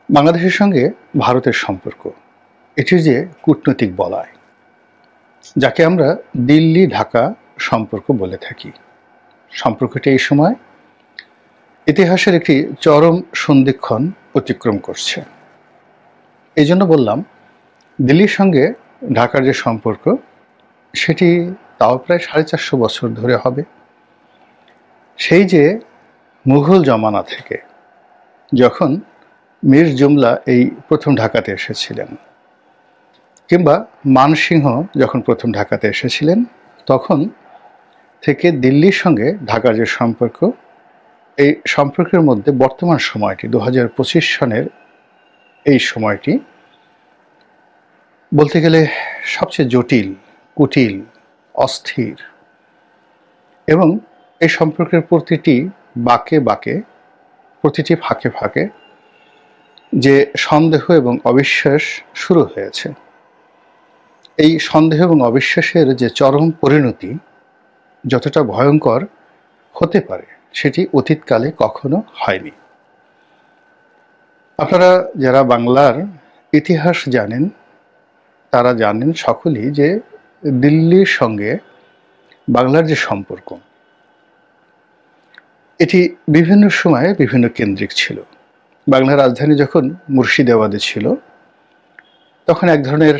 বাংলাদেশের সঙ্গে ভারতের সম্পর্ক এটির যে কূটনৈতিক বলয়, যাকে আমরা দিল্লি ঢাকা সম্পর্ক বলে থাকি, সম্পর্কটি এই সময় ইতিহাসের একটি চরম সন্ধিক্ষণ অতিক্রম করছে। এই জন্য বললাম, দিল্লির সঙ্গে ঢাকার যে সম্পর্ক সেটি তাও প্রায় 450 বছর ধরে হবে। সেই যে মুঘল জমানা থেকে, যখন মীর জুমলা এই প্রথম ঢাকাতে এসেছিলেন, কিংবা মানসিংহ যখন প্রথম ঢাকাতে এসেছিলেন, তখন থেকে দিল্লির সঙ্গে ঢাকার যে সম্পর্ক, এই সম্পর্কের মধ্যে বর্তমান সময়টি 2025 সনের এই সময়টি বলতে গেলে সবচেয়ে জটিল, কুটিল, অস্থির, এবং এই সম্পর্কের প্রতিটি বাঁকে বাঁকে, প্রতিটি ফাঁকে ফাঁকে যে সন্দেহ এবং অবিশ্বাস শুরু হয়েছে, এই সন্দেহ এবং অবিশ্বাসের যে চরম পরিণতি যতটা ভয়ঙ্কর হতে পারে সেটি অতীতকালে কখনো হয়নি। আপনারা যারা বাংলার ইতিহাস জানেন তারা জানেন সকলেই যে দিল্লির সঙ্গে বাংলার যে সম্পর্ক এটি বিভিন্ন সময়ে বিভিন্ন কেন্দ্রিক ছিল। বাংলার রাজধানী যখন মুর্শিদাবাদে ছিল তখন এক ধরনের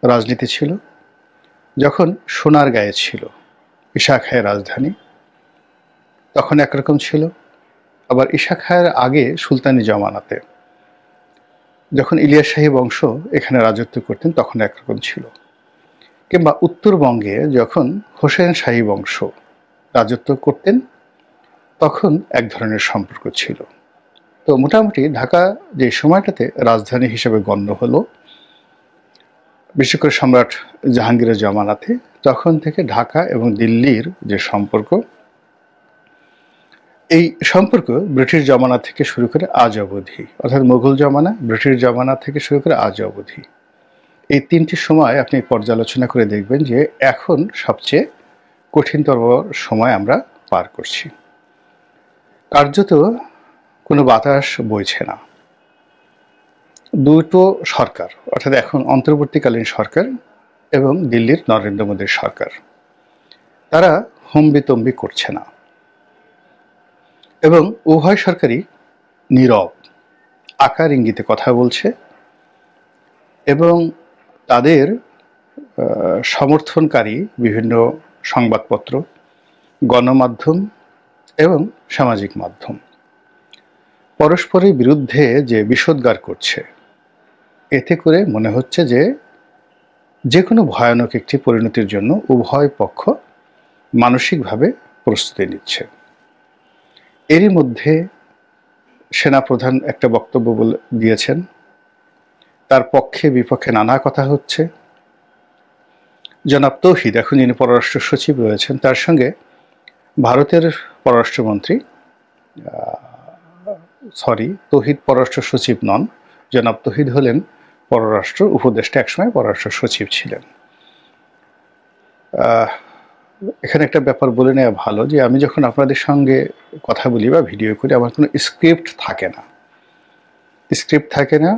রাজনীতি ছিল, যখন সোনারগাঁয়ে ছিল ঈশা খাঁয়ের রাজধানী তখন একরকম ছিল, আবার ঈশা খাঁয়ের আগে সুলতানি জমানাতে যখন ইলিয়াস শাহী বংশ এখানে রাজত্ব করতেন তখন একরকম ছিল, কিংবা উত্তরবঙ্গে যখন হোসেন শাহী বংশ রাজত্ব করতেন তখন এক ধরনের সম্পর্ক ছিল। তো মোটামুটি ঢাকা যে সময়টাতে রাজধানী হিসেবে গণ্য হলো, বিশেষ করে সম্রাট জাহাঙ্গীরের জমানাতে, তখন থেকে ঢাকা এবং দিল্লির যে সম্পর্ক, এই সম্পর্ক ব্রিটিশ জমানা থেকে শুরু করে আজ অবধি, অর্থাৎ মুঘল জমানা, ব্রিটিশ জমানা থেকে শুরু করে আজ অবধি, এই তিনটি সময় আপনি পর্যালোচনা করে দেখবেন যে এখন সবচেয়ে কঠিনতর সময় আমরা পার করছি। কার্যত কোনো বাতাস বইছে না। দুটো সরকার, অর্থাৎ এখন অন্তর্বর্তীকালীন সরকার এবং দিল্লির নরেন্দ্র মোদীর সরকার, তারা হম্বিতম্বি করছে না, এবং উভয় সরকারই নীরব, আকার ইঙ্গিতে কথা বলছে, এবং তাদের সমর্থনকারী বিভিন্ন সংবাদপত্র, গণমাধ্যম এবং সামাজিক মাধ্যম পরস্পরের বিরুদ্ধে যে বিষোদ্গার করছে, এতে করে মনে হচ্ছে যে যে কোনো ভয়ানক একটি পরিণতির জন্য উভয় পক্ষ মানসিকভাবে প্রস্তুতি নিচ্ছে। এরই মধ্যে সেনাপ্রধান একটা বক্তব্য দিয়েছেন, তার পক্ষে বিপক্ষে নানা কথা হচ্ছে। জনাব তৌহিদ, এখন যিনি পররাষ্ট্র সচিব রয়েছেন, তার সঙ্গে ভারতের পররাষ্ট্রমন্ত্রী, তৌহিদ পররাষ্ট্র সচিব নন, জনাব তৌহিদ হলেন পররাষ্ট্র উপদেষ্টা, একসময় পররাষ্ট্র সচিব ছিলেন। এখানে একটা ব্যাপার বলে নেওয়া ভালো যে আমি যখন আপনাদের সঙ্গে কথা বলি বা ভিডিও করি, আমার কোনো স্ক্রিপ্ট থাকে না,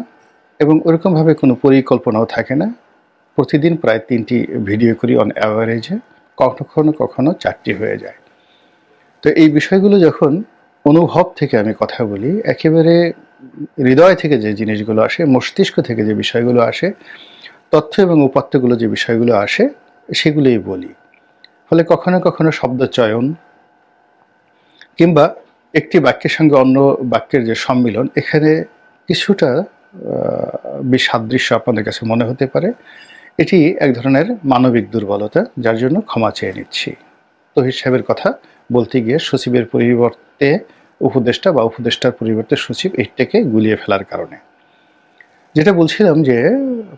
এবং ওরকমভাবে কোনো পরিকল্পনাও থাকে না। প্রতিদিন প্রায় 3টি ভিডিও করি অন অ্যাভারেজে, কখনো কখনো 4টি হয়ে যায়। তো এই বিষয়গুলো যখন অনুভব থেকে আমি কথা বলি, একেবারে হৃদয় থেকে যে জিনিসগুলো আসে, মস্তিষ্ক থেকে যে বিষয়গুলো আসে, তথ্য এবং উপাত্তগুলো যে বিষয়গুলো আসে, সেগুলোই বলি। ফলে কখনো কখনো শব্দচয়ন কিংবা একটি বাক্যের সঙ্গে অন্য বাক্যের যে সম্মিলন, এখানে কিছুটা বিসাদৃশ্য আপনাদের কাছে মনে হতে পারে। এটি এক ধরনের মানবিক দুর্বলতা, যার জন্য ক্ষমা চেয়ে নিচ্ছি। তৌহিদ সাহেবের কথা বলতে গিয়ে সচিবের পরিবর্তে উপদেষ্টা বা উপদেষ্টার পরিবর্তে সচিব, এইটাকে গুলিয়ে ফেলার কারণে। যেটা বলছিলাম যে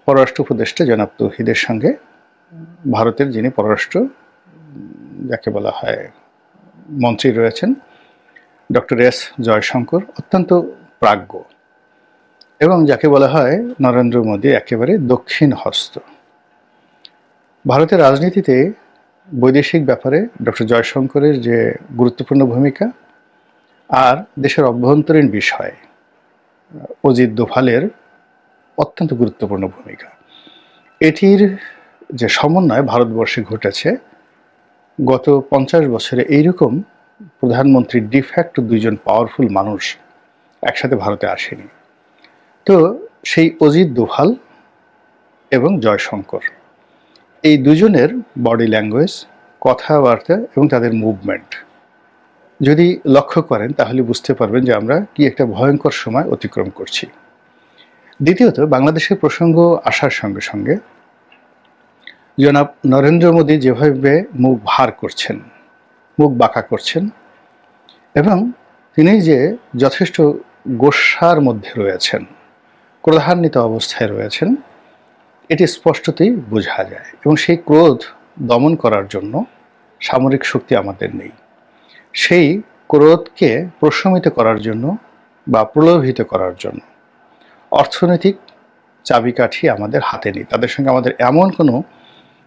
পররাষ্ট্র উপদেষ্টা জনাব তৌহিদের সঙ্গে ভারতের যিনি পররাষ্ট্র, যাকে বলা হয় মন্ত্রী রয়েছেন, ডক্টর এস জয়শঙ্কর, অত্যন্ত প্রাজ্ঞ, এবং যাকে বলা হয় নরেন্দ্র মোদী একেবারে দক্ষিণ হস্ত। ভারতের রাজনীতিতে বৈদেশিক ব্যাপারে ডক্টর জয়শঙ্করের যে গুরুত্বপূর্ণ ভূমিকা, আর দেশের অভ্যন্তরীণ বিষয়ে অজিত দোভালের অত্যন্ত গুরুত্বপূর্ণ ভূমিকা। এটির যে সমন্বয় ভারতবর্ষে ঘটেছে, গত 50 বছরে এইরকম প্রধানমন্ত্রী ডিফ্যাক্টো দুইজন পাওয়ারফুল মানুষ একসাথে ভারতে আসেনি। তো সেই অজিত দোভাল এবং জয়শঙ্কর, এই দুজনের বডি ল্যাঙ্গুয়েজ, কথাবার্তা এবং তাদের মুভমেন্ট যদি লক্ষ্য করেন তাহলে বুঝতে পারবেন যে আমরা কি একটা ভয়ঙ্কর সময় অতিক্রম করছি। দ্বিতীয়ত, বাংলাদেশের প্রসঙ্গ আসার সঙ্গে সঙ্গে জনাব নরেন্দ্র মোদী যেভাবে মুখ ভার করছেন, মুখ বাঁকা করছেন, এবং তিনি যে যথেষ্ট গোস্বার মধ্যে রয়েছেন, ক্রোধান্বিত অবস্থায় রয়েছেন, এটি স্পষ্টতই বোঝা যায়। এবং সেই ক্রোধ দমন করার জন্য সামরিক শক্তি আমাদের নেই। সেই ক্রোধকে প্রশমিত করার জন্য বা প্রলোভিত করার জন্য অর্থনৈতিক চাবিকাঠি আমাদের হাতে নেই। তাদের সঙ্গে আমাদের এমন কোনো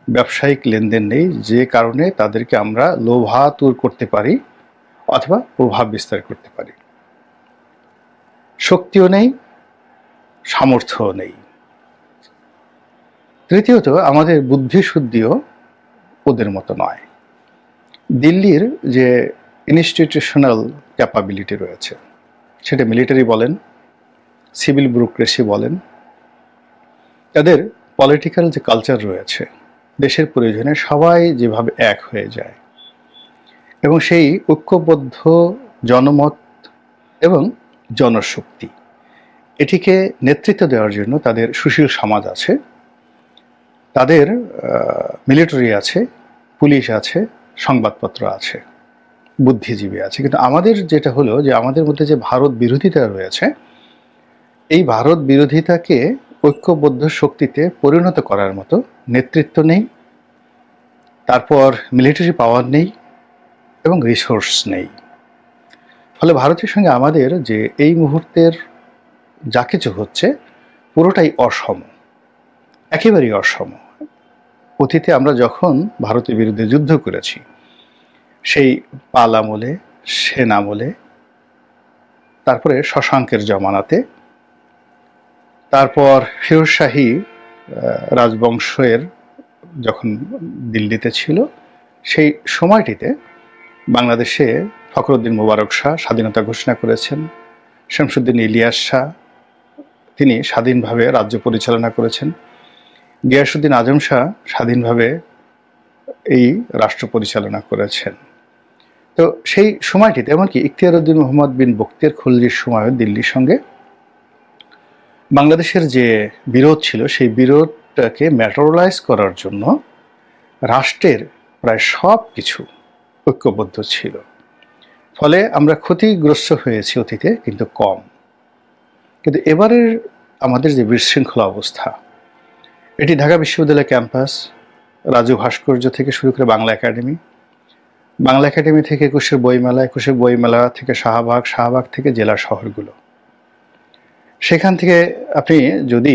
ব্যবসায়িক লেনদেন নেই যে কারণে তাদেরকে আমরা লোভাতুর করতে পারি অথবা প্রভাব বিস্তার করতে পারি। শক্তিও নেই, সামর্থ্যও নেই। তৃতীয়ত, আমাদের বুদ্ধিশুদ্ধিও ওদের মতো নয়। দিল্লির যে ইনস্টিটিউশনাল ক্যাপাবিলিটি রয়েছে, সেটা মিলিটারি বলেন, সিভিল ব্যুরোক্রেসি বলেন, তাদের পলিটিক্যাল যে কালচার রয়েছে, দেশের প্রয়োজনে সবাই যেভাবে এক হয়ে যায় এবং সেই ঐক্যবদ্ধ জনমত এবং জনশক্তি, এটিকে নেতৃত্ব দেওয়ার জন্য তাদের সুশীল সমাজ আছে, তাদের মিলিটারি আছে, পুলিশ আছে, সংবাদপত্র আছে, বুদ্ধিজীবী আছে। কিন্তু আমাদের যেটা হলো যে আমাদের মধ্যে যে ভারত বিরোধিতা রয়েছে, এই ভারত বিরোধিতাকে ঐক্যবদ্ধ শক্তিতে পরিণত করার মতো নেতৃত্ব নেই, তারপর মিলিটারি পাওয়ার নেই এবং রিসোর্স নেই। ফলে ভারতের সঙ্গে আমাদের যে এই মুহূর্তের যা কিছু হচ্ছে পুরোটাই অসম, একেবারেই অসম। অতীতে আমরা যখন ভারতের বিরুদ্ধে যুদ্ধ করেছি, সেই পাল আমলে, সেন আমলে, তারপরে শশাঙ্কের জমানাতে, তারপর ফিরোজশাহী রাজবংশের যখন দিল্লিতে ছিল, সেই সময়টিতে বাংলাদেশে ফখরুদ্দিন মোবারক শাহ স্বাধীনতা ঘোষণা করেছেন, শামসুদ্দিন ইলিয়াস শাহ তিনি স্বাধীনভাবে রাজ্য পরিচালনা করেছেন, গিয়াসুদ্দিন আজম শাহ স্বাধীনভাবে এই রাষ্ট্র পরিচালনা করেছেন। তো সেই সময়টিতে এমনকি ইখতিয়ার উদ্দিন মোহাম্মদ বিন বখতিয়ার খলজির সময়ও দিল্লির সঙ্গে বাংলাদেশের যে বিরোধ ছিল, সেই বিরোধটাকে ম্যাটেরিয়ালাইজ করার জন্য রাষ্ট্রের প্রায় সব কিছু ঐক্যবদ্ধ ছিল। ফলে আমরা ক্ষতিগ্রস্ত হয়েছি অতীতে, কিন্তু কম। কিন্তু এবারের আমাদের যে বিশৃঙ্খলা অবস্থা, এটি ঢাকা বিশ্ববিদ্যালয় ক্যাম্পাস, রাজু ভাস্কর্য থেকে শুরু করে বাংলা একাডেমি, বাংলা একাডেমি থেকে একুশের বইমেলা, একুশের বইমেলা থেকে শাহবাগ, শাহবাগ থেকে জেলা শহরগুলো, সেখান থেকে আপনি যদি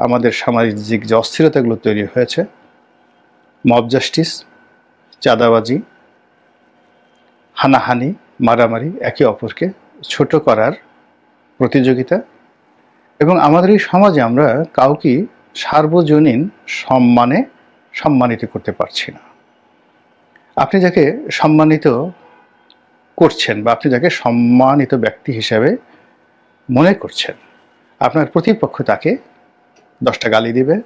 আমাদের সামাজিক যে অস্থিরতাগুলো তৈরি হয়েছে, মব জাস্টিস, চাঁদাবাজি, হানাহানি, মারামারি, একে অপরকে ছোট করার প্রতিযোগিতা, এবং আমাদের এই সমাজে আমরা কাউকে সার্বজনীন সম্মানে সম্মানিত করতে পারছি না। আপনি যাকে সম্মানিত করছেন বা আপনি যাকে সম্মানিত ব্যক্তি হিসেবে মনে করছেন, আপনার প্রতিপক্ষ তাকে 10টা গালি দিবে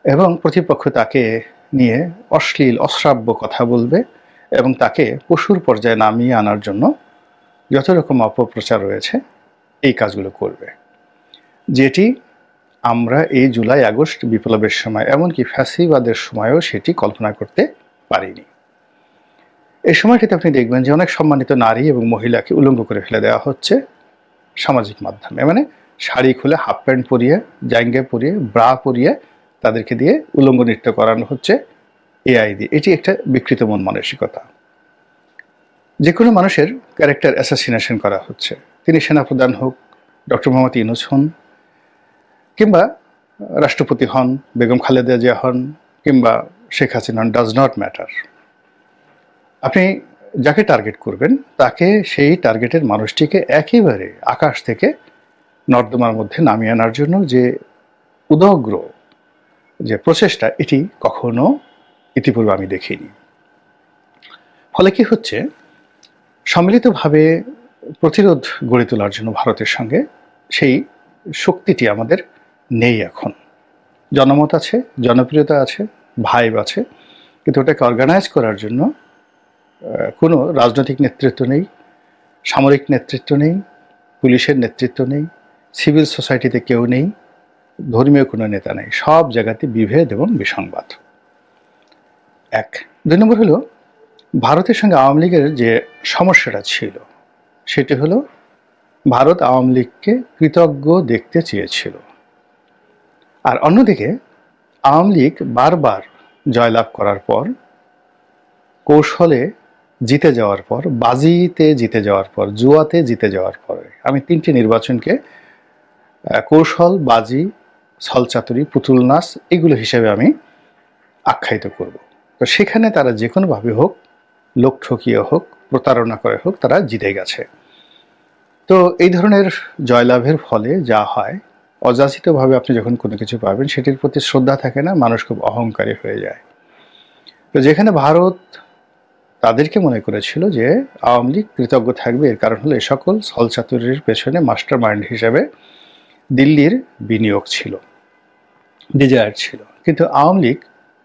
এবং প্রতিপক্ষ তাকে নিয়ে অশ্লীল অশ্রাব্য কথা বলবে এবং তাকে পশুর পর্যায়ে নামিয়ে আনার জন্য যত রকম অপপ্রচার রয়েছে এই কাজগুলো করবে, যেটি আমরা এই জুলাই আগস্ট বিপ্লবের সময়, এমনকি ফ্যাসিবাদের সময়ও সেটি কল্পনা করতে পারিনি। এই সময়টিতে আপনি দেখবেন যে অনেক সম্মানিত নারী এবং মহিলাকে উলঙ্গ করে ফেলে দেওয়া হচ্ছে সামাজিক মাধ্যমে, মানে শাড়ি খুলে হাফ প্যান্ট পরিয়ে, জাঙ্গে পরিয়ে, ব্রা পরিয়ে তাদেরকে দিয়ে উলঙ্গ নৃত্য করানো হচ্ছে এআই দিয়ে। এটি একটা বিকৃত মন মানসিকতা। যে কোনো মানুষের ক্যারেক্টার অ্যাসাসিনেশন করা হচ্ছে, তিনি সেনাপ্রধান হোক, ডক্টর মোহাম্মদ ইউনূস হন, কিংবা রাষ্ট্রপতি হন, বেগম খালেদা জিয়া হন, কিংবা শেখ হাসিনা হন, ডাজ নট ম্যাটার। আপনি যাকে টার্গেট করবেন তাকে, সেই টার্গেটের মানুষটিকে একেবারে আকাশ থেকে নর্দমার মধ্যে নামিয়ে আনার জন্য যে উদগ্র যে প্রচেষ্টা, এটি কখনো ইতিপূর্বে আমি দেখিনি। ফলে কি হচ্ছে, সম্মিলিতভাবে প্রতিরোধ গড়ে তোলার জন্য ভারতের সঙ্গে সেই শক্তিটি আমাদের নেই এখন। জনমত আছে, জনপ্রিয়তা আছে, ভাইব আছে, কিন্তু ওটাকে অর্গানাইজ করার জন্য কোনো রাজনৈতিক নেতৃত্ব নেই, সামরিক নেতৃত্ব নেই, পুলিশের নেতৃত্ব নেই, সিভিল সোসাইটিতে কেউ নেই, ধর্মীয় কোনো নেতা নেই। সব জায়গাতে বিভেদ এবং বিসংবাদ। 1। 2 নম্বর হলো, ভারতের সঙ্গে আওয়ামী লীগের যে সমস্যাটা ছিল সেটি হলো ভারত আওয়ামী লীগকে কৃতজ্ঞ দেখতে চেয়েছিল। আর অন্যদিকে আওয়ামী লীগ বারবার জয়লাভ করার পর, কৌশলে জিতে যাওয়ার পর, বাজিতে জিতে যাওয়ার পর, জুয়াতে জিতে যাওয়ার পরে, আমি 3টি নির্বাচনকে কৌশল, বাজি, ছলচাতুরি, পুতুল নাচ এগুলো হিসেবে আমি আখ্যায়িত করব। তো সেখানে তারা যে কোনোভাবে হোক, লোক ঠকিয়ে হোক, প্রতারণা করে হোক, তারা জিতে গেছে। তো এই ধরনের জয়লাভের ফলে যা হয়, অযাচিতভাবে আপনি যখন কোনো কিছু পাবেন সেটির প্রতি শ্রদ্ধা থাকে না, মানুষ খুব অহংকারী হয়ে যায়। তো যেখানে ভারত তাদেরকে মনে করেছিল যে আওয়ামী লীগ কৃতজ্ঞ থাকবে, এর কারণ হলো এ সকল ছলচাতুরির পেছনে মাস্টার মাইন্ড হিসেবে দিল্লির বিনিয়োগ ছিল, ডিজায়ার ছিল। কিন্তু আওয়ামী লীগ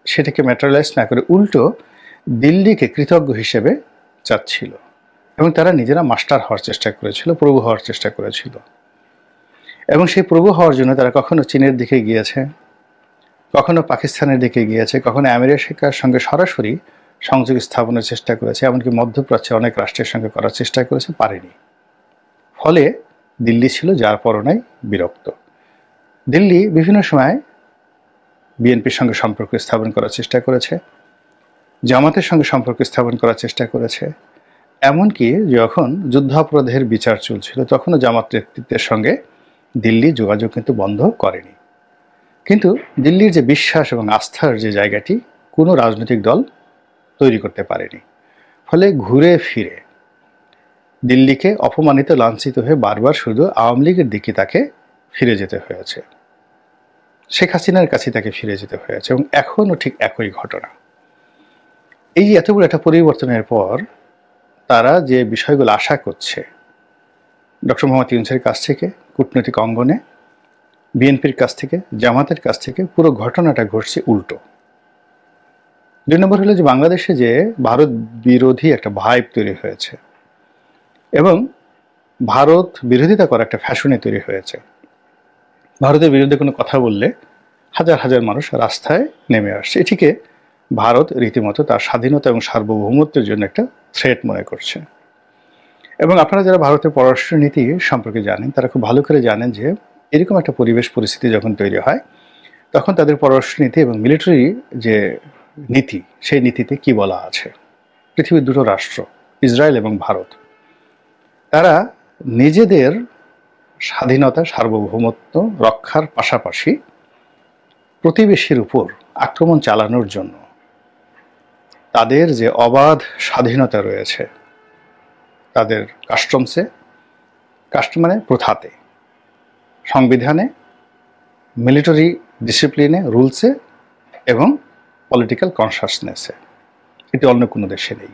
সেটাকে ম্যাটেরিয়ালাইজ না করে উল্টো দিল্লিকে কৃতজ্ঞ হিসেবে চাচ্ছিল, এবং তারা নিজেরা মাস্টার হওয়ার চেষ্টা করেছিল, প্রভু হওয়ার চেষ্টা করেছিল। এবং সেই প্রভু হওয়ার জন্য তারা কখনো চীনের দিকে গিয়েছে, কখনো পাকিস্তানের দিকে গিয়েছে, কখনো আমেরিকার সঙ্গে সরাসরি সংযোগ স্থাপনের চেষ্টা করেছে, এমনকি মধ্যপ্রাচ্যে অনেক রাষ্ট্রের সঙ্গে করার চেষ্টা করেছে, পারেনি। ফলে দিল্লি ছিল যার পরনাই বিরক্ত। দিল্লি বিভিন্ন সময় বিএনপির সঙ্গে সম্পর্ক স্থাপন করার চেষ্টা করেছে, জামাতের সঙ্গে সম্পর্ক স্থাপন করার চেষ্টা করেছে, এমনকি যখন যুদ্ধাপরাধের বিচার চলছিল তখনও জামাত নেতৃত্বের সঙ্গে দিল্লি যোগাযোগ কিন্তু বন্ধ করেনি। কিন্তু দিল্লির যে বিশ্বাস এবং আস্থার যে জায়গাটি কোনো রাজনৈতিক দল তৈরি করতে পারেনি। ফলে ঘুরে ফিরে দিল্লিকে অপমানিত, লাঞ্ছিত হয়ে বারবার শুধু আওয়ামী লীগের দিকে তাকে ফিরে যেতে হয়েছে, শেখ হাসিনার কাছে তাকে ফিরে যেতে হয়েছে, এবং এখনও ঠিক একই ঘটনা। এই যে এত বড় একটা পরিবর্তনের পর তারা যে বিষয়গুলো আশা করছে ডক্টর মোহাম্মদ ইউনূসের কাছ থেকে, কূটনৈতিক অঙ্গনে, বিএনপির কাছ থেকে, জামাতের কাছ থেকে, পুরো ঘটনাটা ঘটছে উল্টো। 2 নম্বর হলো যে বাংলাদেশে যে ভারত বিরোধী একটা ভাইব তৈরি হয়েছে এবং ভারত বিরোধিতা করা একটা ফ্যাশনে তৈরি হয়েছে। ভারতের বিরুদ্ধে কোনো কথা বললে হাজার হাজার মানুষ রাস্তায় নেমে আসছে। এটিকে ভারত রীতিমতো তার স্বাধীনতা এবং সার্বভৌমত্বের জন্য একটা থ্রেট মনে করছে। এবং আপনারা যারা ভারতের পররাষ্ট্রনীতি সম্পর্কে জানেন তারা খুব ভালো করে জানেন যে এরকম একটা পরিবেশ পরিস্থিতি যখন তৈরি হয় তখন তাদের পররাষ্ট্রনীতি এবং মিলিটারি যে নীতি, সেই নীতিতে কি বলা আছে, পৃথিবীর 2টো রাষ্ট্র ইসরায়েল এবং ভারত, তারা নিজেদের স্বাধীনতা, সার্বভৌমত্ব রক্ষার পাশাপাশি প্রতিবেশীর উপর আক্রমণ চালানোর জন্য তাদের যে অবাধ স্বাধীনতা রয়েছে তাদের কাস্টমসে, মানে প্রথাতে, সংবিধানে, মিলিটারি ডিসিপ্লিনে, রুলসে এবং পলিটিক্যাল কনসাসনেসে, এটি অন্য কোনো দেশে নেই।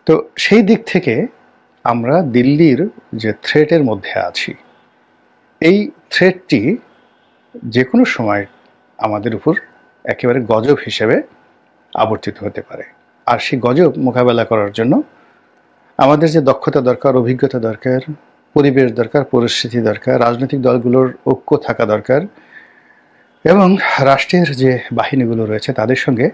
তো সেই দিক থেকে আমরা দিল্লির যে থ্রেটের মধ্যে আছি, এই থ্রেটটি যে কোনো সময় আমাদের উপর একেবারে গজব হিসেবে আবর্তিত হতে পারে। আর সেই গজব মোকাবেলা করার জন্য আমাদের যে দক্ষতা দরকার, অভিজ্ঞতা দরকার, পরিবেশ দরকার, পরিস্থিতি দরকার, রাজনৈতিক দলগুলোর ঐক্য থাকা দরকার, এবং রাষ্ট্রের যে বাহিনীগুলো রয়েছে তাদের সঙ্গে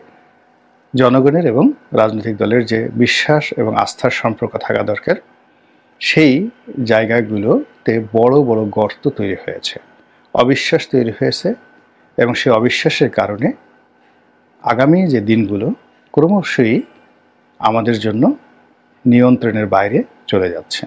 জনগণের এবং রাজনৈতিক দলের যে বিশ্বাস এবং আস্থার সম্পর্ক থাকা দরকার। সেই জায়গাগুলোতে বড় বড় গর্ত তৈরি হয়েছে, অবিশ্বাস তৈরি হয়েছে, এবং সেই অবিশ্বাসের কারণে আগামী যে দিনগুলো ক্রমশই আমাদের জন্য নিয়ন্ত্রণের বাইরে চলে যাচ্ছে।